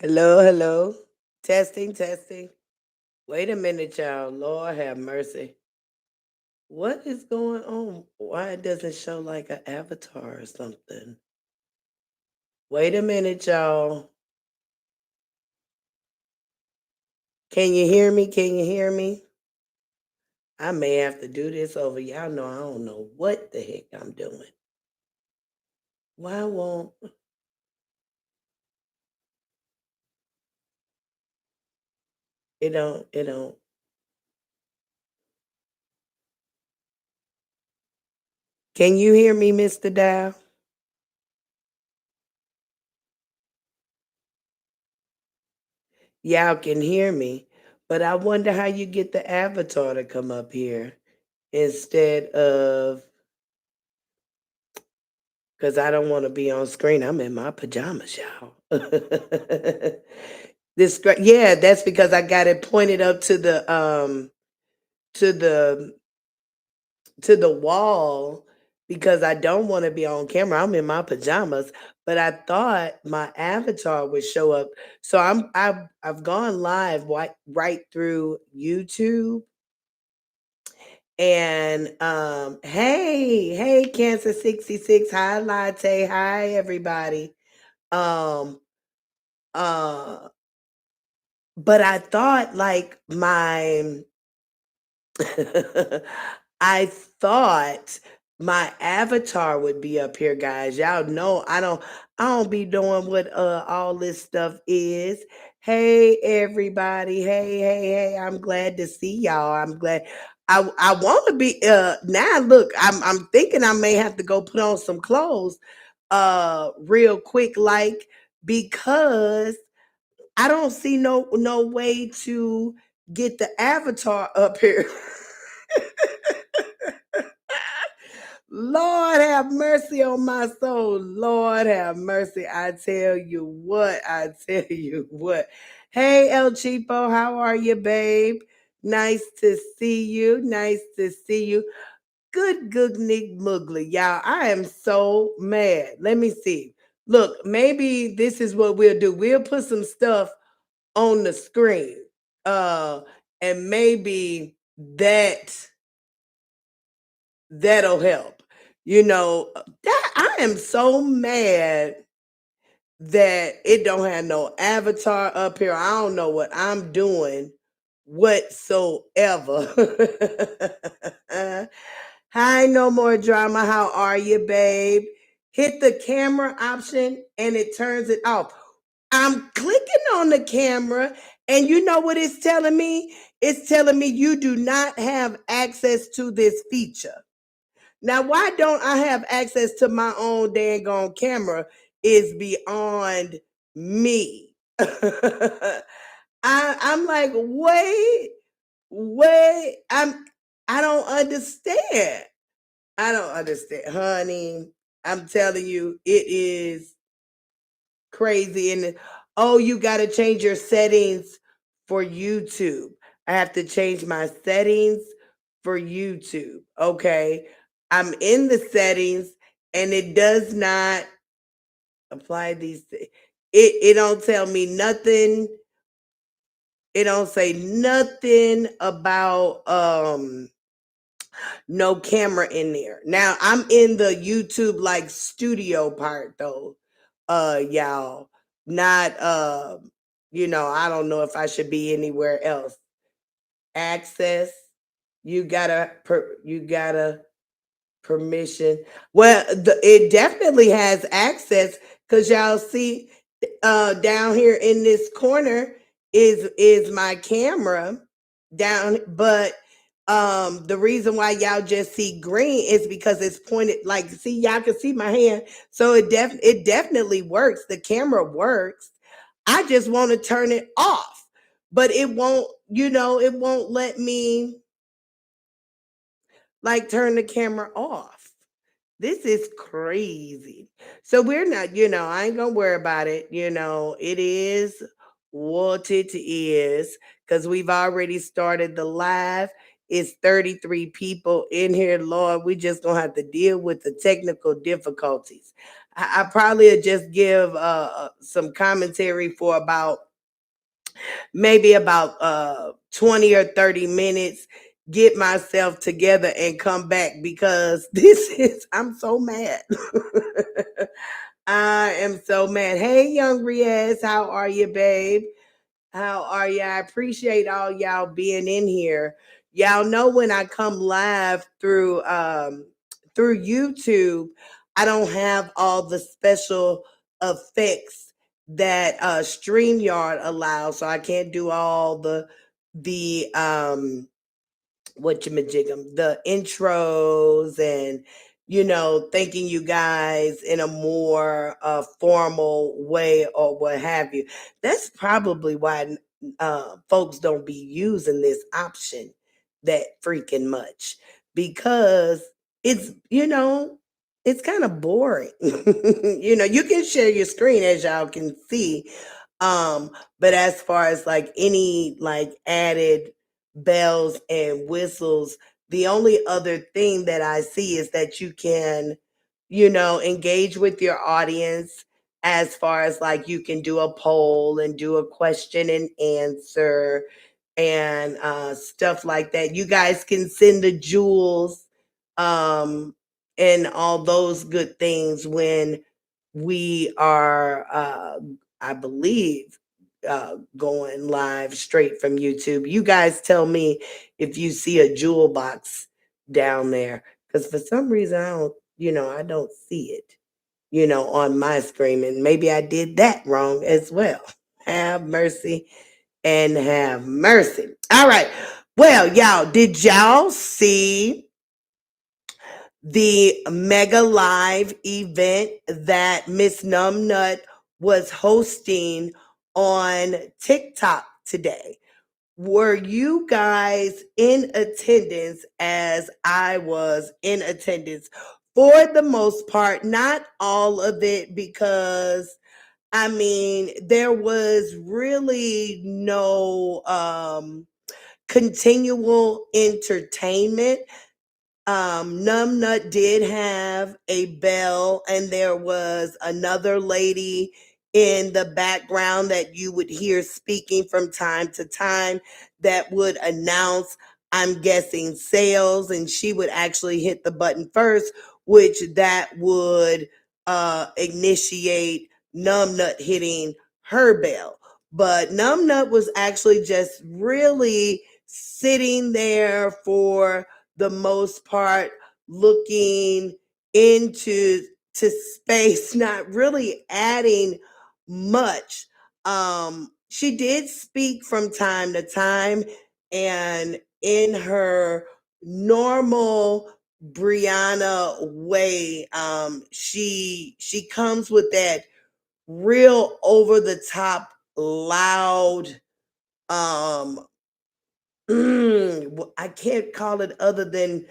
Hello, hello. Testing, testing. Wait a minute, y'all. Lord have mercy. What is going on? Why it doesn't show like an avatar or something? Wait a minute, y'all. Can you hear me? Can you hear me? I may have to do this over. Y'all know I don't know what the heck I'm doing. Why won't it don't. Can you hear me, Mr. Dow? Y'all can hear me. But I wonder how you get the avatar to come up here instead of because I don't want to be on screen. I'm in my pajamas, y'all. Yeah, that's because I got it pointed up to the to the wall because I don't want to be on camera. I'm in my pajamas, but I thought my avatar would show up. So I've gone live right through YouTube. And hey Cancer 66, hi Latte, hi everybody. Um uh but I thought like my I thought my avatar would be up here, guys. Y'all know I don't be doing what all this stuff is. Hey everybody. Hey. I'm glad to see y'all. I'm glad I want to be now look, I'm thinking I may have to go put on some clothes real quick like because I don't see no way to get the avatar up here. Lord have mercy on my soul. Lord have mercy. I tell you what. I tell you what. Hey El Cheapo, how are you, babe? Nice to see you. Nice to see you. Good Nick Mugly. Y'all, I am so mad. Let me see. Look, maybe this is what we'll do. We'll put some stuff on the screen. Uh and maybe that'll help. That I am so mad that it don't have no avatar up here. I don't know what I'm doing whatsoever. Hi, no more drama. How are you, babe? Hit the camera option and it turns it off. I'm clicking on the camera, and you know what it's telling me? It's telling me you do not have access to this feature. Now, why don't I have access to my own dang camera is beyond me. I'm like, wait, I don't understand. I don't understand, honey. I'm telling you, it is crazy. And oh, you got to change your settings for YouTube. I have to change my settings for YouTube. Okay. I'm in the settings and it does not apply it don't tell me nothing. It don't say nothing about no camera in there. Now I'm in the YouTube like studio part though. Y'all. Not I don't know if I should be anywhere else. Access. You gotta permission. Well, it definitely has access because y'all see down here in this corner is my camera down, but the reason why y'all just see green is because it's pointed like see y'all can see my hand. So it definitely works. The camera works. I just want to turn it off. But it won't let me like turn the camera off. This is crazy. So we're not, I ain't gonna worry about it. It is what it is because we've already started the live. It's 33 people in here, Lord. We just gonna have to deal with the technical difficulties. I probably would just give some commentary for about maybe about 20 or 30 minutes, get myself together and come back because this is, I'm so mad. I am so mad. Hey, young Riaz, how are you, babe? How are you? I appreciate all y'all being in here. Y'all know when I come live through YouTube, I don't have all the special effects that StreamYard allows. So I can't do all the what you majigum, the intros and thanking you guys in a more formal way or what have you. That's probably why folks don't be using this option that freaking much because it's kind of boring. You can share your screen as y'all can see, um, but as far as like any like added bells and whistles, the only other thing that I see is that you can, engage with your audience as far as like you can do a poll and do a question and answer and stuff like that. You guys can send the jewels um, and all those good things when we are I believe going live straight from YouTube. You guys tell me if you see a jewel box down there because for some reason I don't see it, on my screen, and maybe I did that wrong as well. Have mercy and have mercy. All right. Well, y'all, did y'all see the mega live event that Miss Numbnut was hosting on TikTok today? Were you guys in attendance as I was in attendance? For the most part, not all of it, because I mean, there was really no continual entertainment. Numbnut did have a bell, and there was another lady in the background that you would hear speaking from time to time that would announce, I'm guessing, sales, and she would actually hit the button first, which that would initiate Numbnut hitting her bell. But Numbnut was actually just really sitting there for the most part, looking into space, not really adding much. She did speak from time to time, and in her normal Briana way, she comes with that real over the top loud I can't call it other than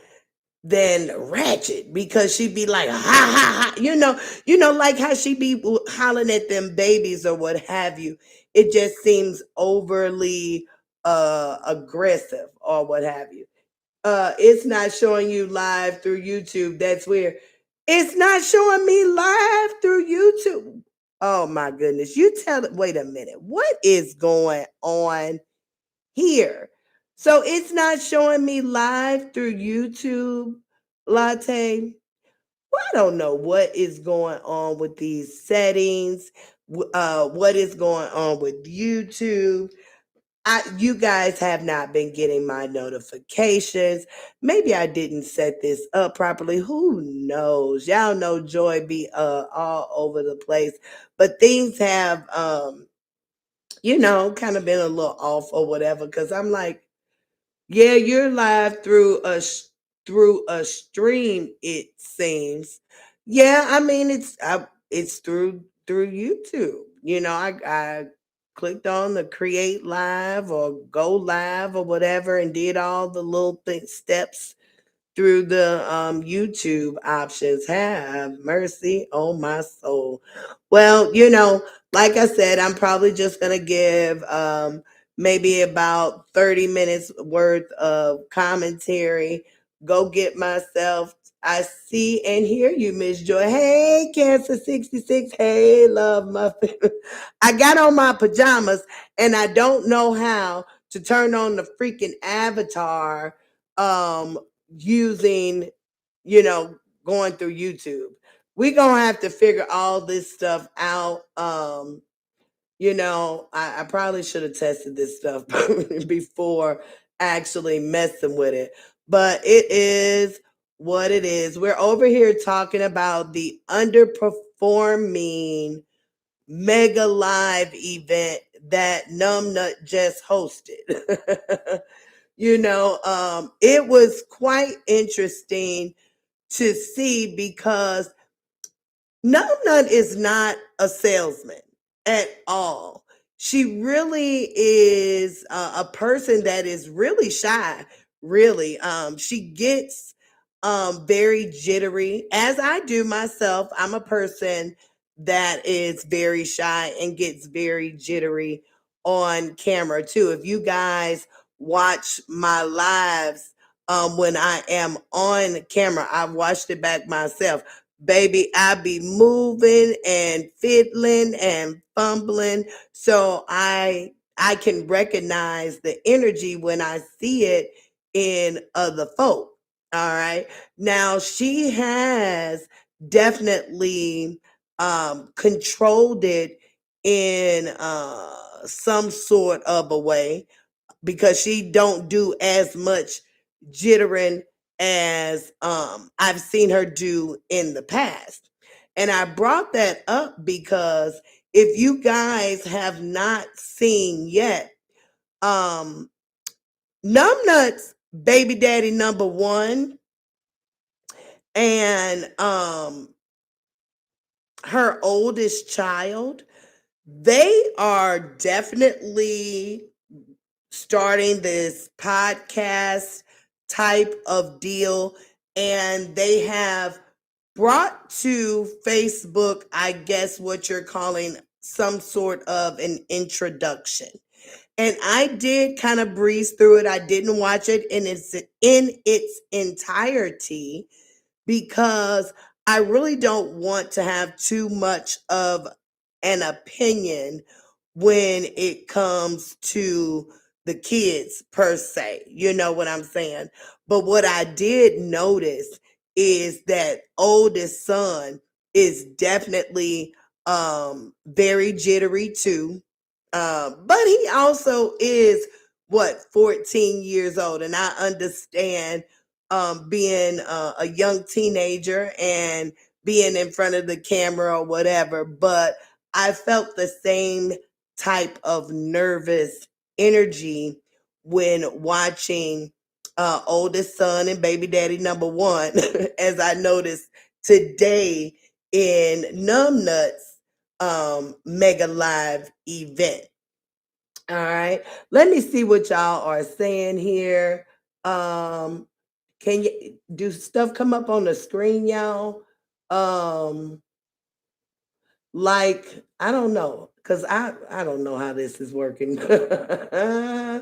ratchet because she'd be like ha ha ha, like how she be hollering at them babies or what have you. It just seems overly aggressive or what have you. It's not showing you live through YouTube. That's weird. It's not showing me live through YouTube. Oh my goodness. You tell it. Wait a minute. What is going on here? So it's not showing me live through YouTube, Latte. Well, I don't know what is going on with these settings. What is going on with YouTube? You guys have not been getting my notifications. Maybe I didn't set this up properly. Who knows? Y'all know Joy be all over the place, but things have kind of been a little off or whatever. Because I'm like, yeah, you're live through a stream. It seems. Yeah, I mean it's through YouTube. I clicked on the create live or go live or whatever and did all the little steps through the YouTube options. Have mercy on my soul. Well, like I said, I'm probably just gonna give maybe about 30 minutes worth of commentary. Go get myself I see and hear you, Miss Joy. Hey, Cancer 66. Hey, love muffin. I got on my pajamas and I don't know how to turn on the freaking avatar um using, you know, going through YouTube. We gonna have to figure all this stuff out. I probably should have tested this stuff before actually messing with it. But it is what it is. We're over here talking about the underperforming mega live event that Numbnut just hosted. It was quite interesting to see because None is not a salesman at all. She really is a person that is really shy, really. She gets very jittery, as I do myself. I'm a person that is very shy and gets very jittery on camera, too. If you guys watch my lives when I am on camera, I've watched it back myself. Baby, I be moving and fiddling and fumbling. So I can recognize the energy when I see it in other folk. All right. Now she has definitely controlled it in some sort of a way because she don't do as much jittering as I've seen her do in the past. And I brought that up because if you guys have not seen yet, um Numbnuts baby daddy number one and her oldest child, they are definitely starting this podcast type of deal, and they have brought to Facebook, I guess what you're calling some sort of an introduction. And I did kind of breeze through it. I didn't watch it in its entirety because I really don't want to have too much of an opinion when it comes to the kids per se. You know what I'm saying? But what I did notice is that oldest son is definitely very jittery too. But he also is what 14 years old, and I understand being a young teenager and being in front of the camera or whatever. But I felt the same type of nervous energy when watching oldest son and baby daddy number one, as I noticed today in Numbnuts mega live event. All right. Let me see what y'all are saying here. Um, can you do stuff come up on the screen, y'all? Um, like I don't know, because I don't know how this is working. I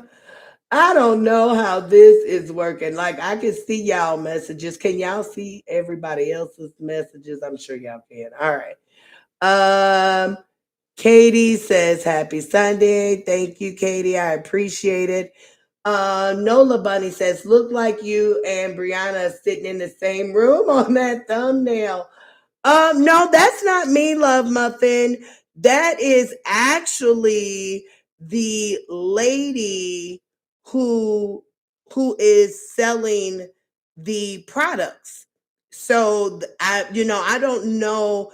don't know how this is working. Like I can see y'all messages. Can y'all see everybody else's messages? I'm sure y'all can. All right. Um, Katie says happy Sunday. Thank you, Katie. I appreciate it. Nola Bunny says, look like you and Briana are sitting in the same room on that thumbnail. No, that's not me, Love Muffin. That is actually the lady who who is selling the products. So I don't know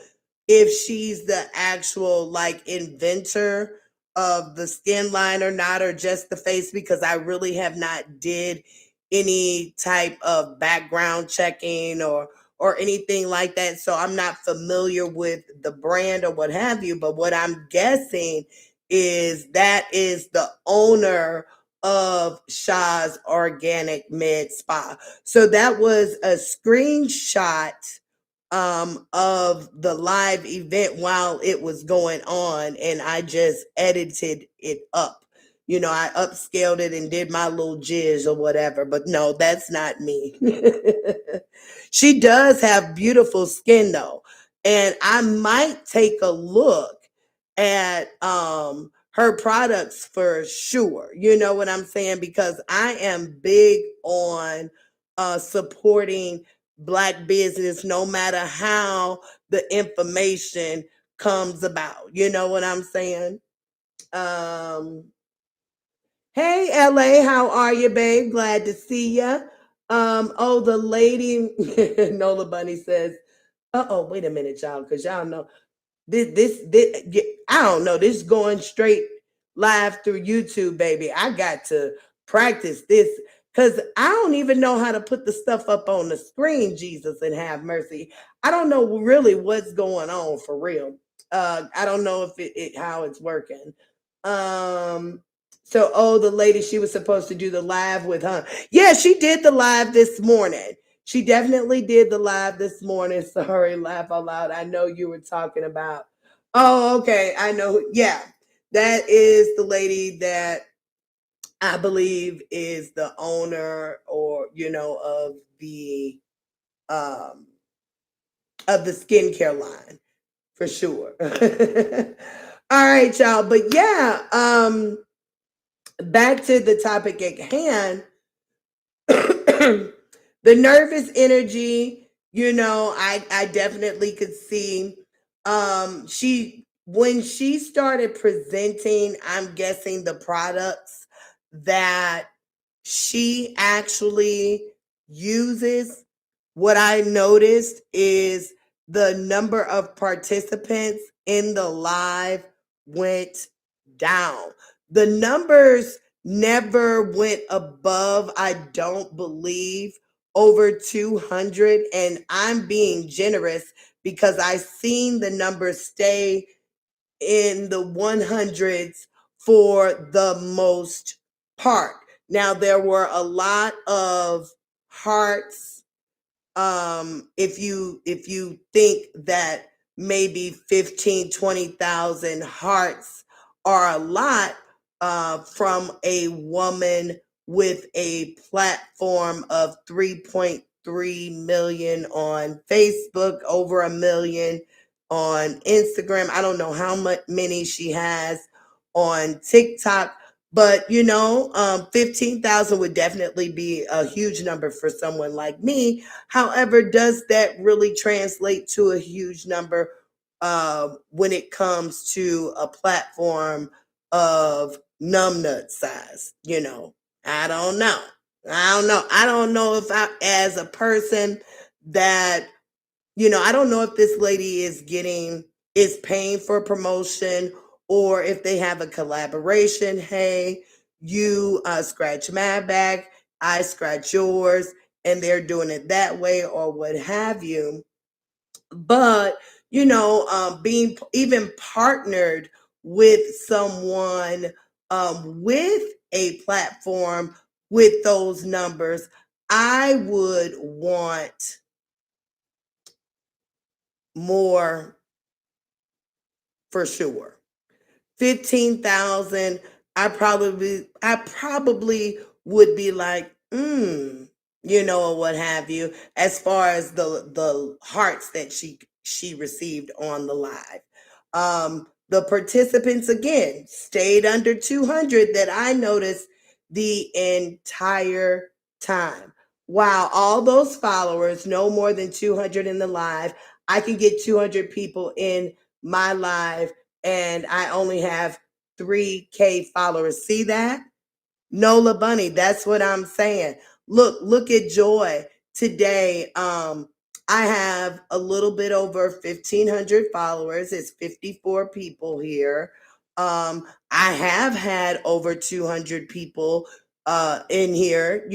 if she's the actual like inventor of the skin line or not, or just the face, because I really have not did any type of background checking or anything like that. So I'm not familiar with the brand or what have you. But what I'm guessing is that is the owner of Shaw's Organic Med Spa. So that was a screenshot of the live event while it was going on, and I just edited it up. I upscaled it and did my little jizz or whatever. But no, that's not me. She does have beautiful skin though. And I might take a look at her products for sure. You know what I'm saying? Because I am big on supporting black business no matter how the information comes about. You know what I'm saying? Um, hey LA, how are you, babe? Glad to see you. Oh, the lady Nola Bunny says, uh-oh, wait a minute, y'all, because y'all know I don't know. This going straight live through YouTube, baby. I got to practice this because I don't even know how to put the stuff up on the screen. Jesus and have mercy. I don't know really what's going on for real. I don't know if it how it's working. Um. So, oh, the lady she was supposed to do the live with, huh? Yeah, she did the live this morning. She definitely did the live this morning. Sorry, laugh out loud. I know you were talking about. Oh, okay. I know. Yeah. That is the lady that I believe is the owner or, um of the skincare line for sure. All right, y'all. But yeah, back to the topic at hand. The nervous energy, I definitely could see she when she started presenting, I'm guessing the products that she actually uses. What I noticed is the number of participants in the live went down. The numbers never went above, I don't believe, over 200. And I'm being generous because I seen the numbers stay in the 100s for the most part. Now, there were a lot of hearts. If you think that maybe 15, 20,000 hearts are a lot from a woman with a platform of 3.3 million on Facebook, over a million on Instagram. I don't know how much many she has on TikTok, but 15,000 would definitely be a huge number for someone like me. However, does that really translate to a huge number when it comes to a platform of numbnut size? I don't know. I don't know. I don't know if I, as a person that I don't know if this lady is paying for promotion or if they have a collaboration. Hey, you scratch my back, I scratch yours, and they're doing it that way or what have you. But being even partnered with someone with a platform with those numbers, I would want more for sure. 15,000, I probably would be like, or what have you, as far as the hearts that she received on the live. The participants again stayed under 200 that I noticed the entire time. Wow, all those followers, no more than 200 in the live. I can get 200 people in my live and I only have 3K followers. See that? Nola Bunny, that's what I'm saying. Look at Joy today. I have a little bit over 1,500 followers. It's 54 people here. I have had over 200 people in here,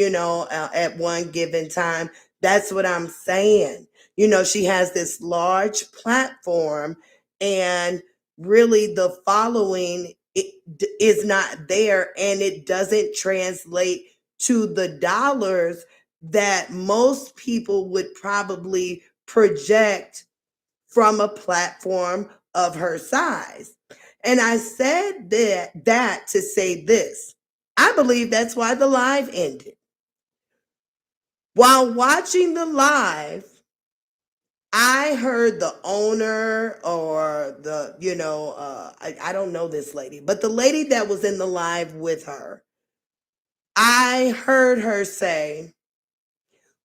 at one given time. That's what I'm saying. She has this large platform, and really the following is not there, and it doesn't translate to the dollars that most people would probably project from a platform of her size. And I said that to say this. I believe that's why the live ended. While watching the live, I heard the owner or I don't know this lady, but the lady that was in the live with her, I heard her say,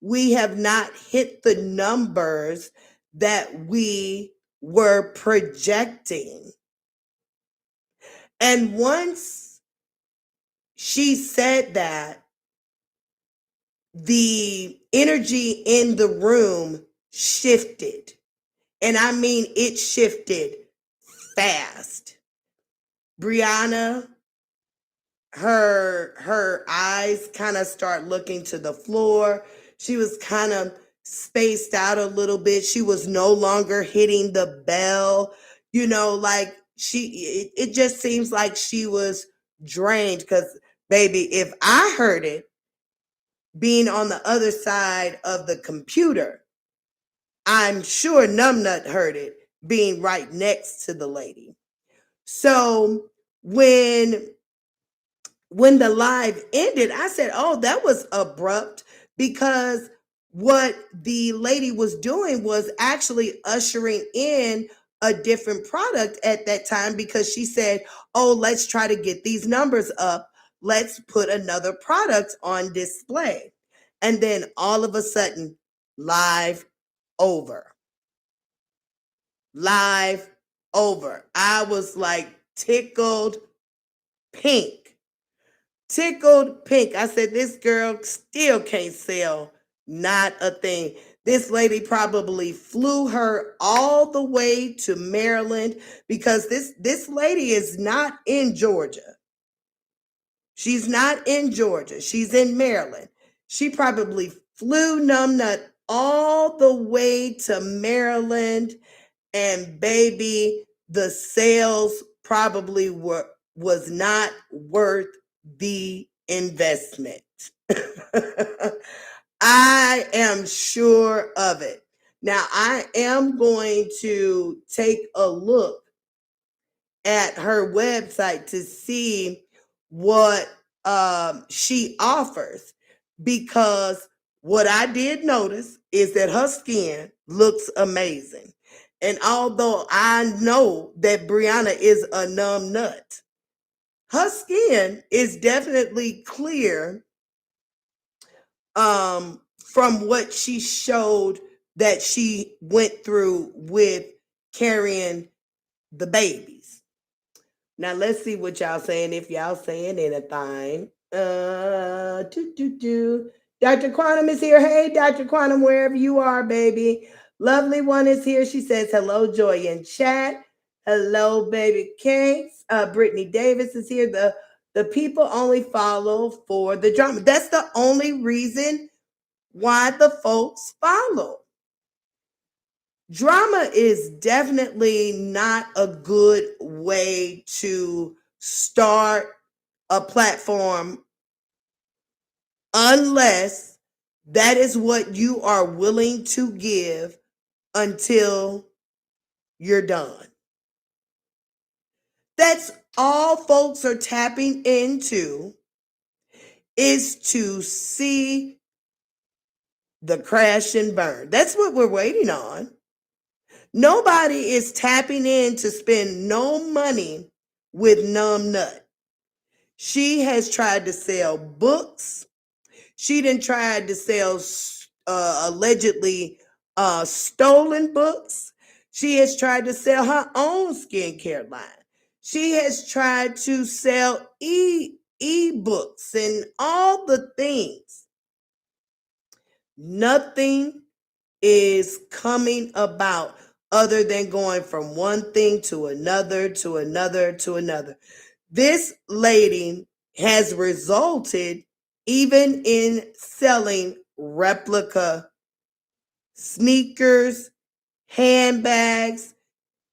we have not hit the numbers that we were projecting. And once she said that, the energy in the room shifted. And I mean, it shifted fast. Briana, her eyes kind of start looking to the floor. She was kind of spaced out a little bit. She was no longer hitting the bell. Like it just seems like she was drained. Because baby, if I heard it being on the other side of the computer, I'm sure Numbnut heard it being right next to the lady. So when the live ended, I said, oh, that was abrupt, because what the lady was doing was actually ushering in a different product at that time, because she said, oh, let's try to get these numbers up. Let's put another product on display. And then all of a sudden, live over. Live over. I was like tickled pink. Tickled pink. I said, this girl still can't sell not a thing. This lady probably flew her all the way to Maryland, because this lady is not in Georgia. She's not in Georgia. She's in Maryland. She probably flew Numbnut all the way to Maryland, and baby, the sales probably was not worth the investment. I am sure of it. Now, I am going to take a look at her website to see what she offers, because what I did notice is that her skin looks amazing. And although I know that Briana is a numb nut, her skin is definitely clear from what she showed that she went through with carrying the babies. Now let's see what y'all saying, if y'all saying anything. Dr. Quantum is here. Hey, Dr. Quantum, wherever you are, baby. Lovely one is here. She says, hello, Joy in chat. Hello, baby Cakes. Brittany Davis is here. The people only follow for the drama. That's the only reason why the folks follow. Drama is definitely not a good way to start a platform, unless that is what you are willing to give until you're done. That's all folks are tapping into, is to see the crash and burn. That's what we're waiting on. Nobody is tapping in to spend no money with Numb Nut. She has tried to sell books. She done tried to sell allegedly stolen books. She has tried to sell her own skincare line. She has tried to sell e-books and all the things. Nothing is coming about other than going from one thing to another, to another, to another. This lady has resulted even in selling replica sneakers, handbags,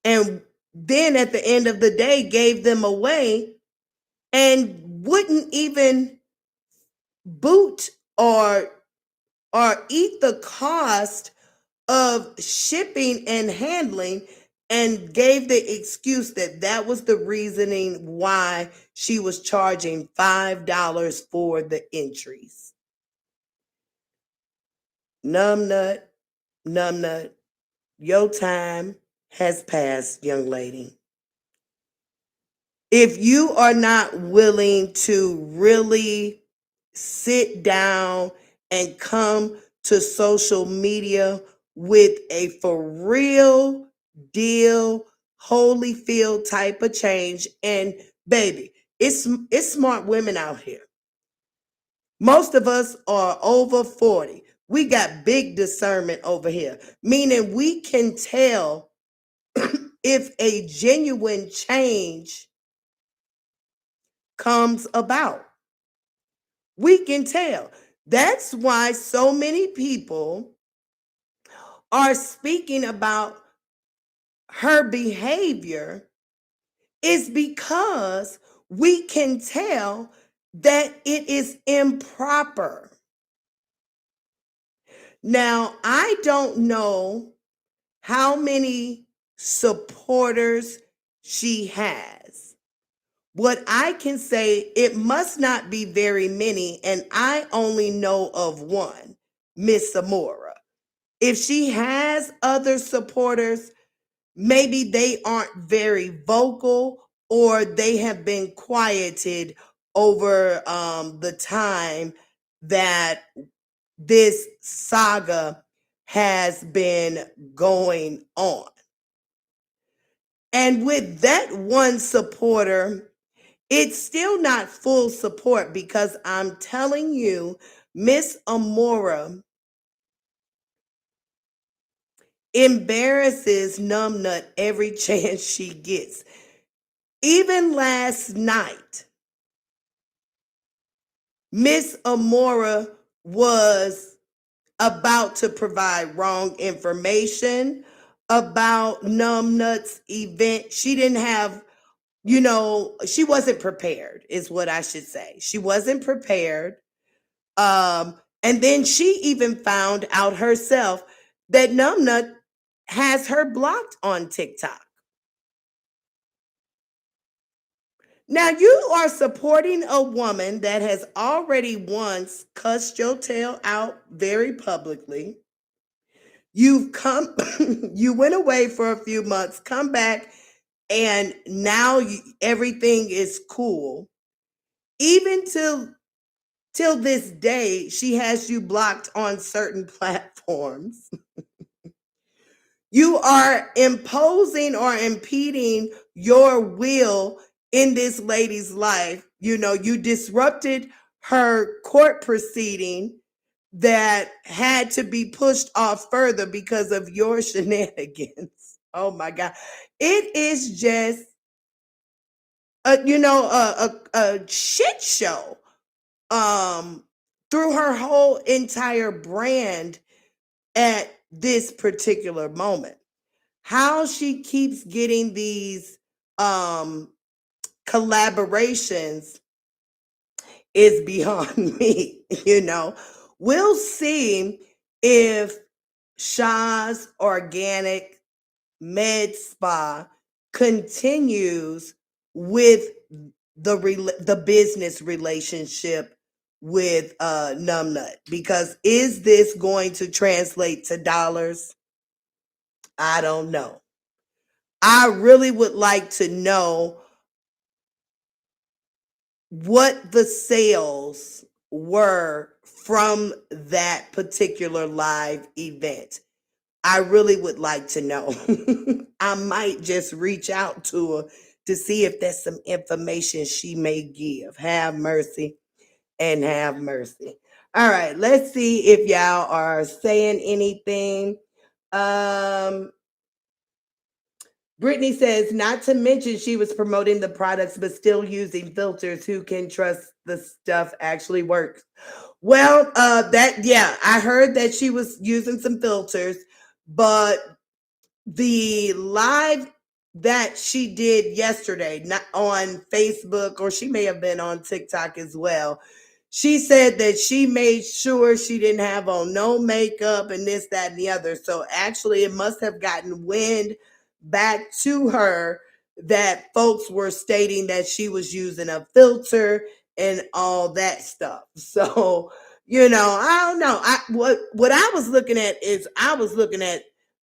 and then at the end of the day gave them away and wouldn't even boot or eat the cost of shipping and handling. and gave the excuse that that was the reasoning why she was charging $5 for the entries. Numbnut, numbnut, your time has passed, young lady. If you are not willing to really sit down and come to social media with a for real deal Holyfield type of change, and baby, it's smart women out here. Most of us are over 40. We got big discernment over here, meaning we can tell if a genuine change comes about. We can tell. That's why so many people are speaking about her behavior, is because we can tell that it is improper. Now, I don't know how many supporters she has. What I can say, it must not be very many, and I only know of one, Miss Amora. If she has other supporters, maybe they aren't very vocal, or they have been quieted over the time that this saga has been going on. And with that one supporter, it's still not full support, because I'm telling you, Miss Amora embarrasses Numbnut every chance she gets. Even last night, Miss Amora was about to provide wrong information about Numbnut's event. She didn't have, she wasn't prepared, is what I should say. She wasn't prepared. And then she even found out herself that Numbnut has her blocked on TikTok. Now, you are supporting a woman that has already once cussed your tail out very publicly. You've come, you went away for a few months, come back, and now everything is cool. Even till this day, she has you blocked on certain platforms. You are imposing or impeding your will in this lady's life. You disrupted her court proceeding that had to be pushed off further because of your shenanigans. Oh my God. It is just a shit show through her whole entire brand at this particular moment. How she keeps getting these collaborations is beyond me. We'll see if Shaw's Organic Med Spa continues with the business relationship with Numbnut, because is this going to translate to dollars? I don't know. I really would like to know what the sales were from that particular live event. I really would like to know. I might just reach out to her to see if there's some information she may give. Have mercy and have mercy. All right, let's see if y'all are saying anything. Brittany says, not to mention she was promoting the products but still using filters. Who can trust the stuff actually works? Well, I heard that she was using some filters, but the live that she did yesterday, not on Facebook, or she may have been on TikTok as well, she said that she made sure she didn't have on no makeup and this, that, and the other. So actually, it must have gotten wind back to her that folks were stating that she was using a filter and all that stuff. So, I don't know. What I was looking at is I was looking at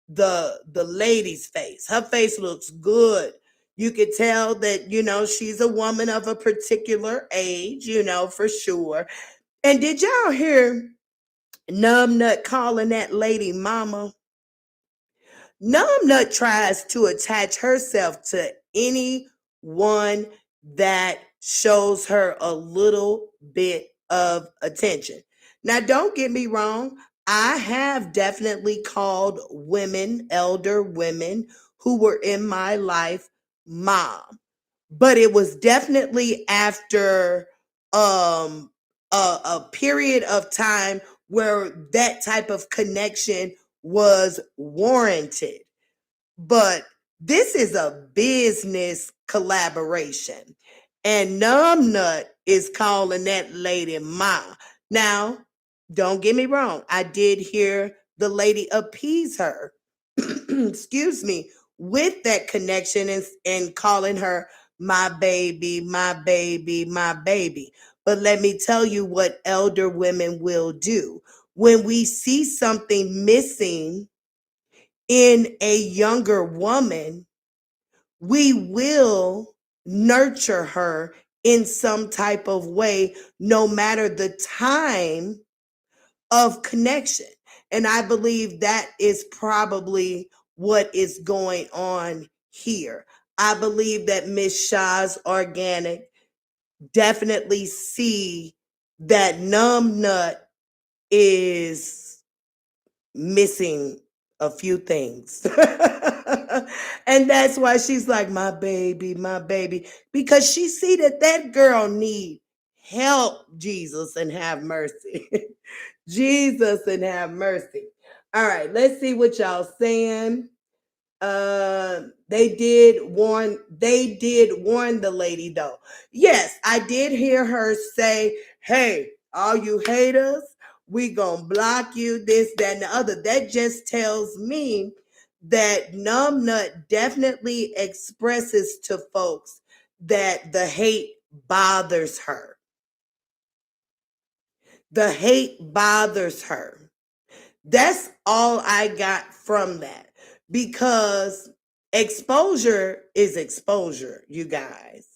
the lady's face. Her face looks good. You could tell that, she's a woman of a particular age, for sure. And did y'all hear Numbnut calling that lady mama? Numbnut tries to attach herself to anyone that shows her a little bit of attention. Now, don't get me wrong. I have definitely called women, elder women who were in my life, mom. But it was definitely after um a period of time where that type of connection was warranted. But this is a business collaboration. And Numbnut is calling that lady Ma. Now, don't get me wrong. I did hear the lady appease her, excuse me, with that connection and calling her my baby, my baby, my baby. But let me tell you what elder women will do. When we see something missing in a younger woman, we will nurture her in some type of way, no matter the time of connection. And I believe that is probably what is going on here. I believe that Miss Shaw's Organic definitely see that Numbnut is missing a few things. And that's why she's like, my baby, because she see that that girl need help, Jesus, and have mercy. Jesus, and have mercy. All right, let's see what y'all saying. They did warn the lady though. Yes, I did hear her say, hey, all you haters, we gonna block you, this, that, and the other. That just tells me that Numbnut definitely expresses to folks that the hate bothers her. The hate bothers her. That's all I got from that, because exposure is exposure, you guys.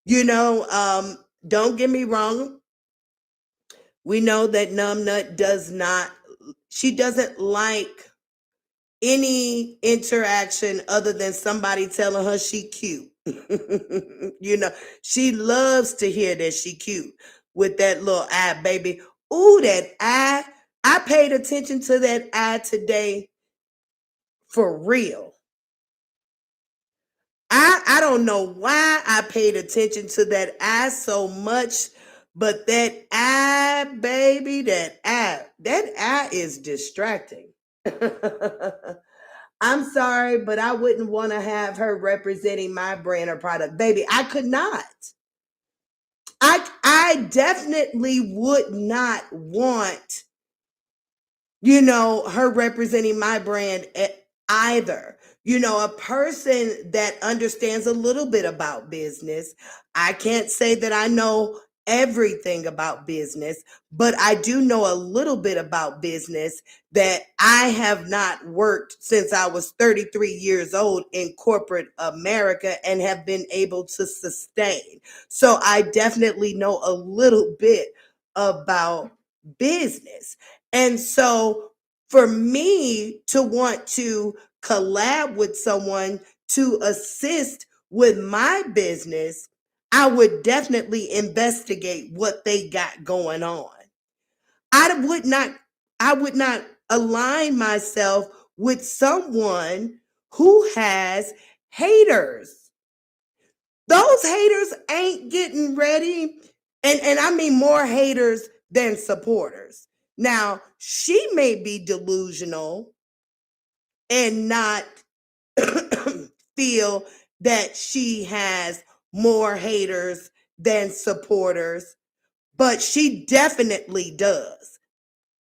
Don't get me wrong. We know that Numbnut she doesn't like any interaction other than somebody telling her she cute. She loves to hear that she cute with that little eye, baby. Ooh, that eye. I paid attention to that eye today for real. I don't know why I paid attention to that eye so much, but that eye, baby, that eye is distracting. I'm sorry, but I wouldn't want to have her representing my brand or product. Baby, I could not. I definitely would not want, her representing my brand either. A person that understands a little bit about business. I can't say that I know everything about business, but I do know a little bit about business that I have not worked since I was 33 years old in corporate America and have been able to sustain. So I definitely know a little bit about business. And so for me to want to collab with someone to assist with my business, I would definitely investigate what they got going on. I would not I would not align myself with someone who has haters. Those haters ain't getting ready. And I mean more haters than supporters. Now, she may be delusional and not feel that she has more haters than supporters, but she definitely does.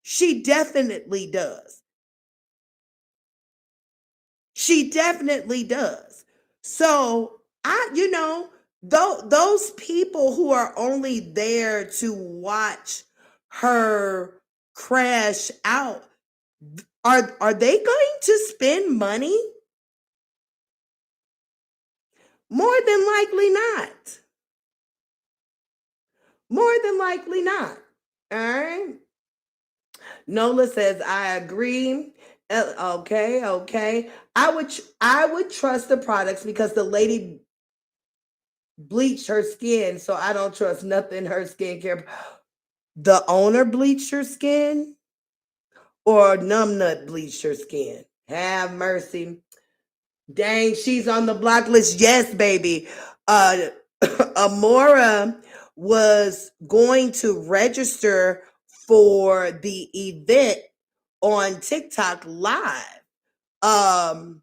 She definitely does. She definitely does. So those people who are only there to watch her crash out, are they going to spend money? More than likely not. More than likely not. All right. Nola says, I agree. Okay, okay. I would trust the products because the lady bleached her skin, so I don't trust nothing her skincare. The owner bleached her skin or numbnut bleached her skin. Have mercy. Dang, she's on the block list. Yes, baby. Uh Amora was going to register for the event on TikTok live. Um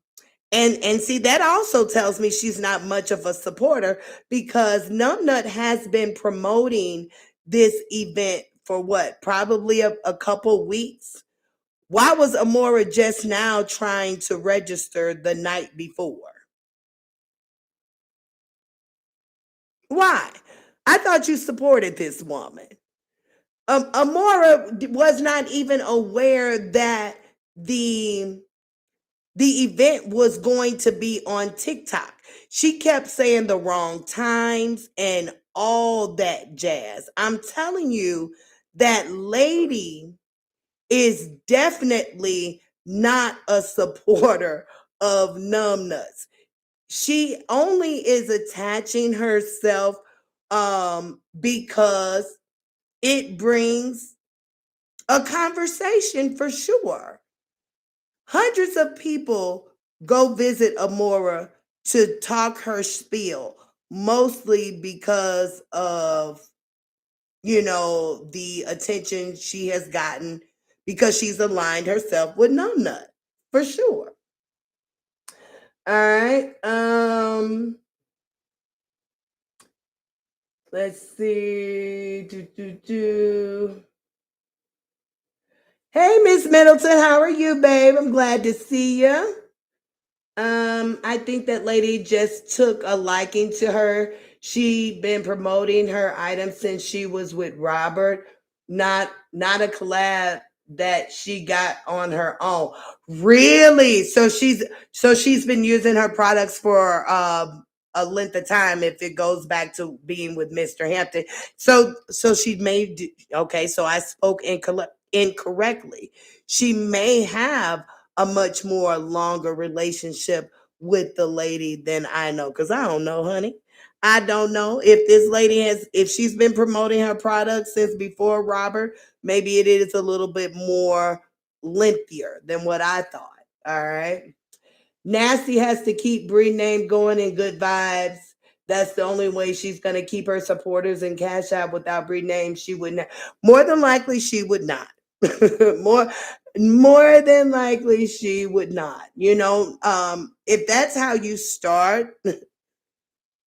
and see, that also tells me she's not much of a supporter because Numbnut has been promoting this event for what, probably a couple weeks. Why was Amora just now trying to register the night before? Why? I thought you supported this woman. Amora was not even aware that the the event was going to be on TikTok. She kept saying the wrong times and all that jazz. I'm telling you, that lady is definitely not a supporter of numbnuts. She only is attaching herself because it brings a conversation for sure. Hundreds of people go visit Amora to talk her spiel, mostly because of, the attention she has gotten because she's aligned herself with Numbnut, for sure. All right. Let's see. Hey, Miss Middleton, how are you, babe? I'm glad to see you. I think that lady just took a liking to her. She been promoting her items since she was with Robert, not a collab that she got on her own. Really? So she's been using her products for a length of time if it goes back to being with Mr. Hampton. So she made okay, so I spoke incorrectly. She may have a much more longer relationship with the lady than I know. Cause I don't know, honey. I don't know if this lady if she's been promoting her product since before Robert, maybe it is a little bit more lengthier than what I thought. All right. Nasty has to keep Brie name going in good vibes. That's the only way she's going to keep her supporters in Cash App. Without Brie name, she would not. More than likely, she would not. more, more than likely, she would not. If that's how you start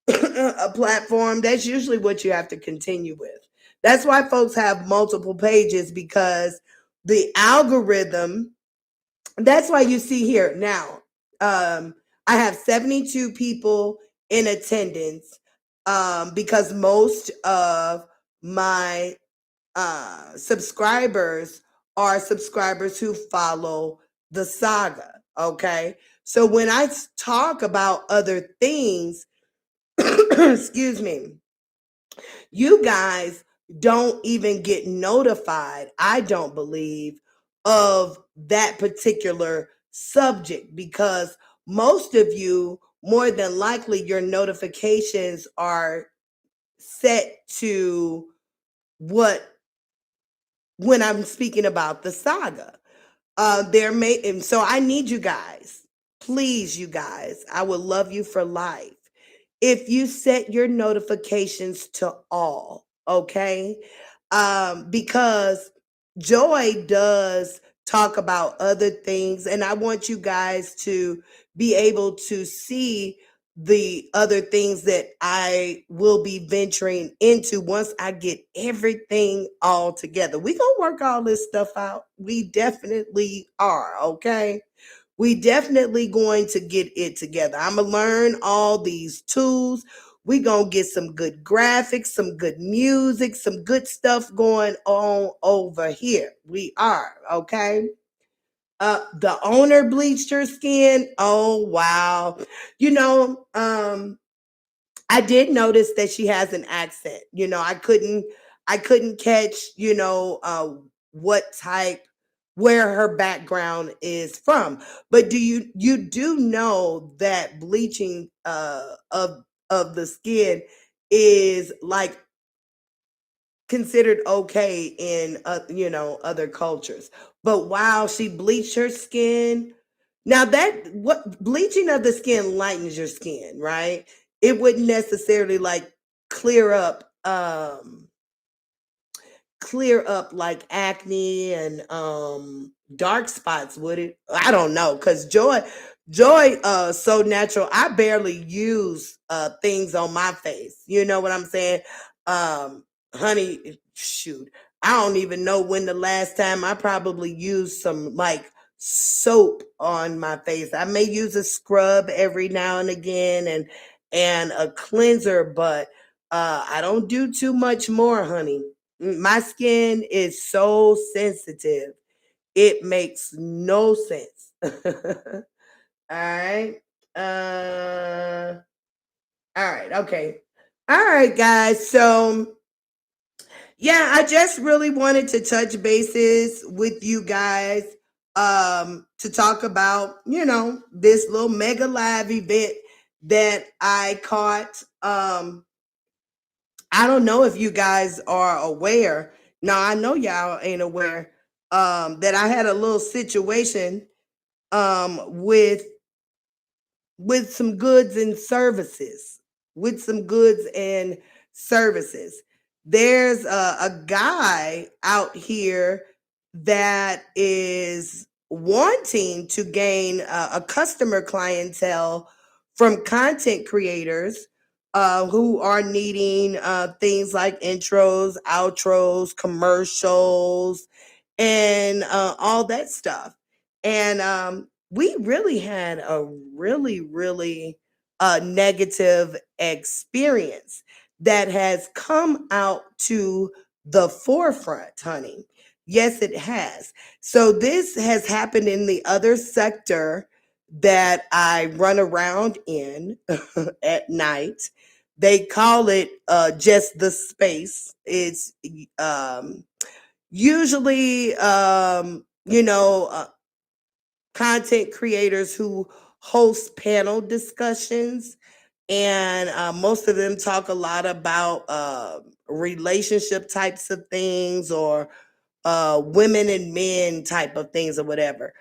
a platform, that's usually what you have to continue with. That's why folks have multiple pages because the algorithm, that's why you see here now. I have 72 people in attendance because most of my subscribers are subscribers who follow the saga. Okay. So when I talk about other things, excuse me, you guys don't even get notified, I don't believe, of that particular subject because most of you, more than likely, your notifications are set to what when I'm speaking about the saga. There may and so I need you guys, please, you guys. I would love you for life if you set your notifications to all, okay? Because Joy does talk about other things, and I want you guys to be able to see the other things that I will be venturing into once I get everything all together. We gonna work all this stuff out. We definitely are, okay? We definitely going to get it together. I'm gonna learn all these tools. We gonna get some good graphics, some good music, some good stuff going on over here. We are okay. The owner bleached her skin. Oh wow. You know, I did notice that she has an accent. I couldn't catch, what type where her background is from. But you do know that bleaching of the skin is like considered okay in other cultures. But wow, she bleached her skin. Now that what bleaching of the skin lightens your skin, right? It wouldn't necessarily like clear up like acne and dark spots, would it? I don't know, because joy so natural. I barely use things on my face, you know what I'm saying? Honey, shoot, I don't even know when the last time I probably used some like soap on my face. I may use a scrub every now and again, and a cleanser, but I don't do too much more, honey. My skin is so sensitive. It makes no sense. All right. Uh all right, okay. All right, guys. So yeah, I just really wanted to touch bases with you guys to talk about, this little mega live event that I caught. I don't know if you guys are aware. Now I know y'all ain't aware that I had a little situation with some goods and services. With some goods and services. There's a guy out here that is wanting to gain a customer clientele from content creators who are needing things like intros, outros, commercials, and all that stuff. And we really had a really, really negative experience that has come out to the forefront, honey. Yes, it has. So this has happened in the other sector that I run around in at night. They call it just the space. It's usually content creators who host panel discussions, and most of them talk a lot about relationship types of things, or women and men type of things, or whatever.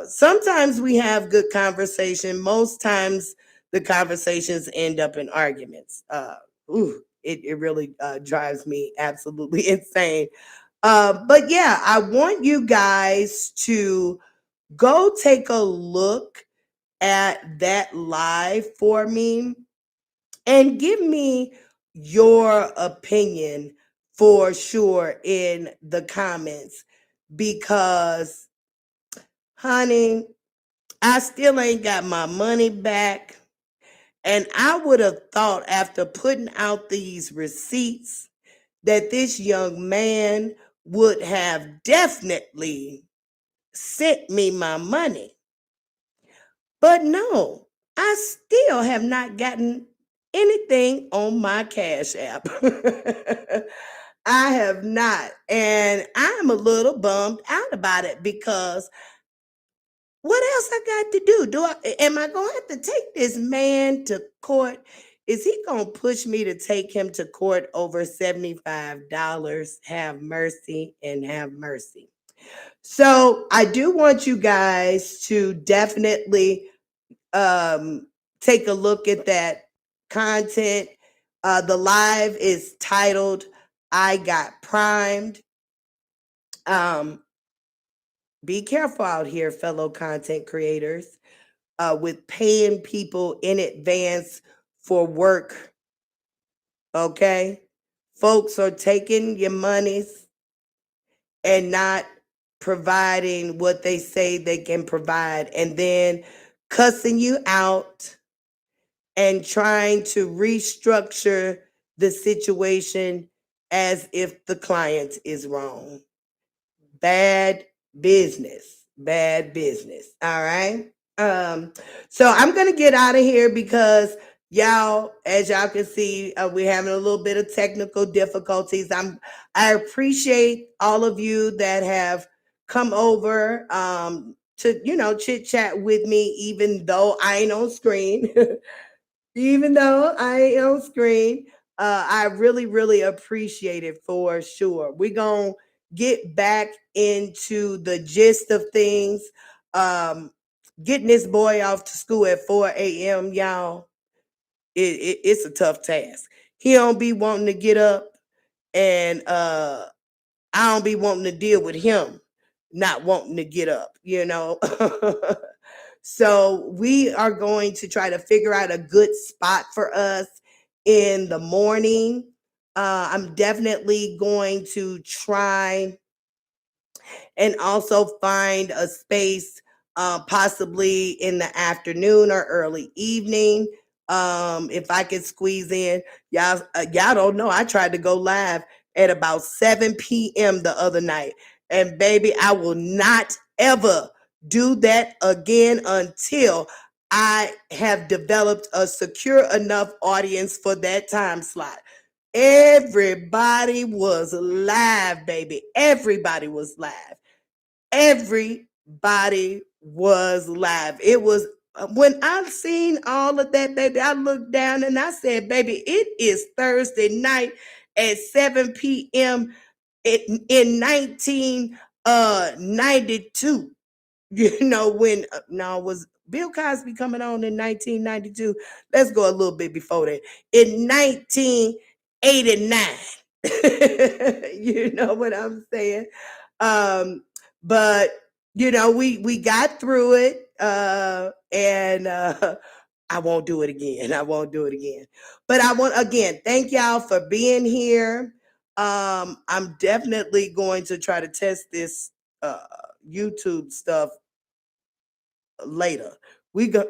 Sometimes we have good conversation. Most times the conversations end up in arguments. It really drives me absolutely insane. But yeah, I want you guys to go take a look at that live for me and give me your opinion for sure in the comments, because honey, I still ain't got my money back. And I would have thought, after putting out these receipts, that this young man would have definitely sent me my money. But no, I still have not gotten anything on my Cash App. I have not. And I'm a little bummed out about it, because what else I got to do? Am I going to have to take this man to court? Is he going to push me to take him to court over $75? Have mercy and have mercy. So I do want you guys to definitely um, take a look at that content. The live is titled "I Got Primed." Um, be careful out here, fellow content creators, with paying people in advance for work. Okay, folks are taking your monies and not providing what they say they can provide, and then cussing you out and trying to restructure the situation as if the client is wrong. Bad business. Bad business. All right. Um, so I'm gonna get out of here because y'all, as y'all can see, we're having a little bit of technical difficulties. I appreciate all of you that have come over to chit chat with me, even though I ain't on screen. Even though I ain't on screen, I really, really appreciate it for sure. We're going to get back into the gist of things. Um, Getting this boy off to school at 4 a.m., y'all, it's a tough task. He don't be wanting to get up, and I don't be wanting to deal with him not wanting to get up. So we are going to try to figure out a good spot for us in the morning. I'm definitely going to try and also find a space possibly in the afternoon or early evening. If I could squeeze in, y'all don't know. I tried to go live at about 7 p.m. the other night, and baby, I will not ever do that again until I have developed a secure enough audience for that time slot. Everybody was live, baby. Everybody was live. Everybody was live. It was when I seen all of that, baby, I looked down and I said, baby, it is Thursday night at 7 p.m. in 1992. When no, was Bill Cosby coming on in 1992? Let's go a little bit before that. In 1989. You know what I'm saying? Um, but we got through it, and I won't do it again. I won't do it again. But I want again, thank y'all for being here. I'm definitely going to try to test this uh YouTube stuff later.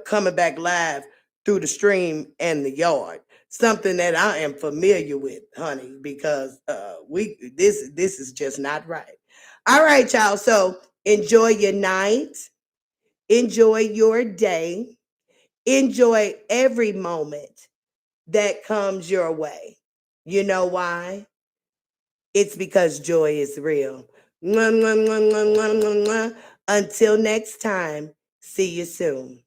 Coming back live through the stream and the yard. Something that I am familiar with, honey, because we this is just not right. All right, y'all. So enjoy your night, enjoy your day, enjoy every moment that comes your way. You know why? It's because joy is real. Mwah, mwah, mwah, mwah, mwah, mwah, mwah. Until next time, see you soon.